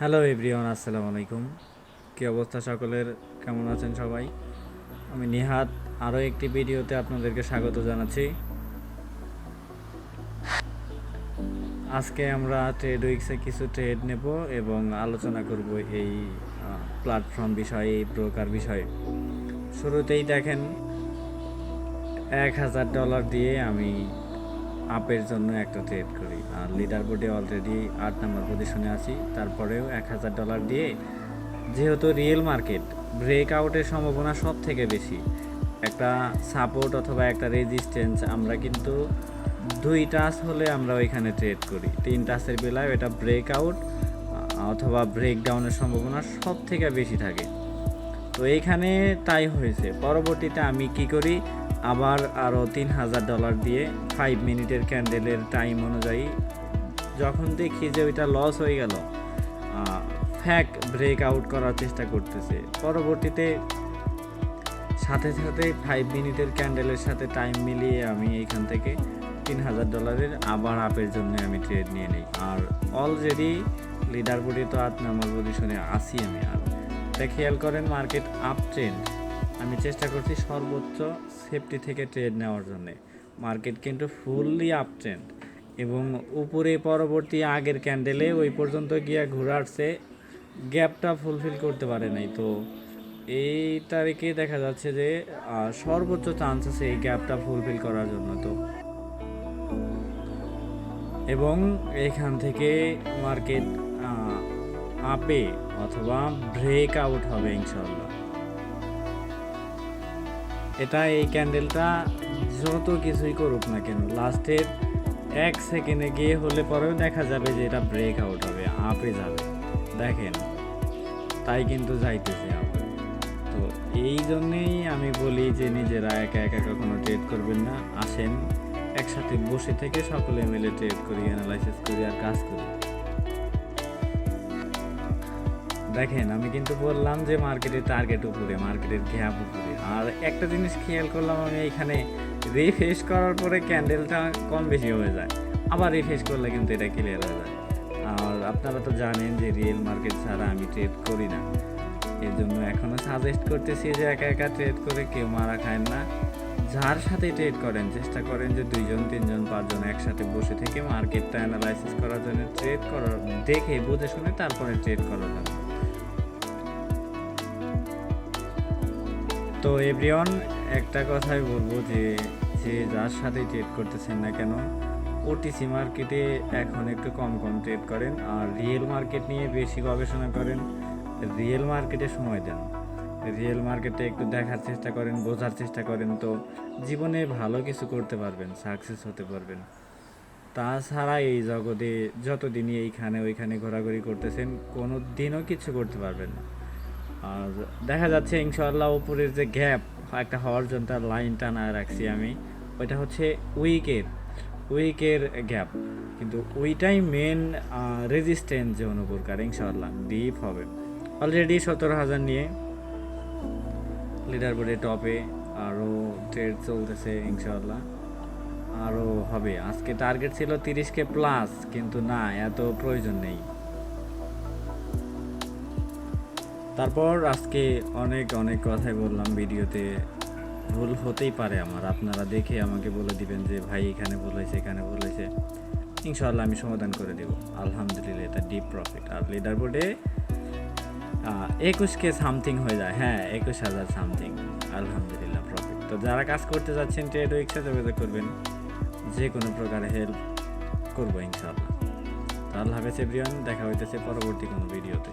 Hello everyone, আসসালামু আলাইকুম। কী অবস্থা সকলের? কেমন আছেন সবাই? আমি নিহাত আরও একটি ভিডিওতে আপনাদেরকে স্বাগত জানাচ্ছি। আজকে আমরা ট্রেড উইক্সে কিছু ট্রেড নেব এবং আলোচনা করব এই প্ল্যাটফর্ম বিষয়ে, এই ব্রোকার বিষয়ে। শুরুতেই দেখেন, $1000 দিয়ে আমি আপের জন্য একটা ট্রেড করি, আর লিডার বোর্ডে অলরেডি 8 নম্বর পজিশনে আছি। তারপরেও $1000 দিয়ে, যেহেতু রিয়েল মার্কেট ব্রেকআউটের সম্ভাবনা সব থেকে বেশি, একটা সাপোর্ট অথবা একটা রেজিস্ট্যান্স আমরা কিন্তু 2 টাচ হলে আমরা ওইখানে ট্রেড করি। 3 টাচের বেলায় এটা ব্রেকআউট অথবা ব্রেকডাউনের সম্ভাবনা সব থেকে বেশি থাকে। তো এইখানে তাই হয়েছে। পরবর্তীতে আমি কি করি, আবার আরও $3000 দিয়ে 5 মিনিটের ক্যান্ডেলের টাইম অনুযায়ী যখন দেখি যে ওইটা লস হয়ে গেল, ফ্যাক ব্রেক আউট করার চেষ্টা করতেছে, পরবর্তীতে সাথে সাথে 5 মিনিটের ক্যান্ডেলের সাথে টাইম মিলিয়ে আমি এইখান থেকে $3000 আবার আপের জন্য আমি ট্রেড নিয়ে নিই। আর অলরেডি লিডার বোর্ডে তো 8 নম্বর পজিশনে আসি আমি। আর এটা খেয়াল করেন, মার্কেট আপ ট্রেন্ড, আমি চেষ্টা করছি সর্বোচ্চ সেফটি থেকে ট্রেড নেওয়ার জন্যে। মার্কেট কিন্তু ফুললি আপ ট্রেন্ড এবং উপরে পরবর্তী আগের ক্যান্ডেলে ওই পর্যন্ত গিয়া ঘুরাচ্ছে, গ্যাপটা ফুলফিল করতে পারে নাই। তো এই তারিখে দেখা যাচ্ছে যে সর্বোচ্চ চান্স আছে এই গ্যাপটা ফুলফিল করার জন্য। তো এবং এখান থেকে মার্কেট আপে অথবা ব্রেক আউট হবে ইনশাল্লাহ। এটা এই ক্যান্ডেলটা যত কিছুই করুক না কেন, লাস্টের 1 সেকেন্ডে গিয়ে হলে পরেও দেখা যাবে যে এটা ব্রেক আউট হবে, আপে যাবে। দেখেন, তাই কিন্তু যাইতেছে আপে। তো এই জন্যেই আমি বলি যে নিজেরা একা একা কখনো ট্রেড করবেন না। আসেন একসাথে বসে থেকে সকলে মিলে ট্রেড করি, অ্যানালাইসিস করি আর কাজ করি। দেখেন, আমি কিন্তু বললাম যে মার্কেটের টার্গেট উপরে, মার্কেটের গ্যাপ উপরে। আর একটা জিনিস খেয়াল করলাম, আমি এখানে রিফ্রেশ করার পরে ক্যান্ডেলটা কম বেশি হয়ে যায়, আবার রিফ্রেশ করলে কিন্তু এটা ক্লিয়ার হয়ে যায়। আর আপনারা তো জানেন যে রিয়েল মার্কেট ছাড়া আমি ট্রেড করি না। এর জন্য এখনও সাজেস্ট করতেছি যে একা একা ট্রেড করে কেউ মারা খায় না। যার সাথে ট্রেড করেন চেষ্টা করেন যে 2 জন 3 জন 5 জন একসাথে বসে থেকে মার্কেটটা অ্যানালাইসিস করার জন্য, ট্রেড করার দেখে বুঝে শুনে তারপরে ট্রেড করার জন্য। তো এভরিওয়ান, একটা কথাই বলবো যে যে যার সাথে ট্রেড করতেছেন না কেন, ওটিসি মার্কেটে এখন একটু কম কম ট্রেড করেন আর রিয়েল মার্কেট নিয়ে বেশি গবেষণা করেন। রিয়েল মার্কেটে সময় দেন, রিয়েল মার্কেটে একটু দেখার চেষ্টা করেন, বোঝার চেষ্টা করেন। তো জীবনে ভালো কিছু করতে পারবেন, সাকসেস হতে পারবেন। তাছাড়া এই জগতে যতদিনই এইখানে ওইখানে ঘোরাঘুরি করতেছেন, কোনো দিনও কিছু করতে পারবেন না। আর দেখা যাচ্ছে ইনশাআল্লাহ উপরের যে গ্যাপ একটা হওয়ার জন্য লাইন টানা রাখছি আমি, ওইটা হচ্ছে উইকের গ্যাপ, কিন্তু ওইটাই মেন রেজিস্ট্যান্স যে অনুপ্রকার ইনশাআল্লাহ ডিপ হবে। অলরেডি 17,000 নিয়ে লিডার বোর্ডে টপে, আরও ট্রেড চলতেছে ইনশাআল্লাহ, আরও হবে। আজকে টার্গেট ছিল 30K প্লাস, কিন্তু না, এত প্রয়োজন নেই। তারপর আজকে অনেক অনেক কথাই বললাম ভিডিওতে, ভুল হতেই পারে আমার, আপনারা দেখে আমাকে বলে দিবেন যে ভাই এখানে বলেছে এখানে বলেছে, ইনশাআল্লাহ আমি সমাধান করে দেব আলহামদুলিল্লাহ। এটা ডিপ প্রফিট। আর লিডার বোর্ডে 21K সামথিং হয়ে যায়, হ্যাঁ 21,000 সামথিং, আলহামদুলিল্লাহ প্রফিট। তো যারা কাজ করতে যাচ্ছেন ট্রেড উইক্সে যোগাযোগ করবেন, যে কোনো প্রকারে হেল্প করবো ইনশাআল্লাহ। তো আল্লাহ হাফেজ এভরিওয়ান, দেখা হইতেছে পরবর্তী কোনো ভিডিওতে।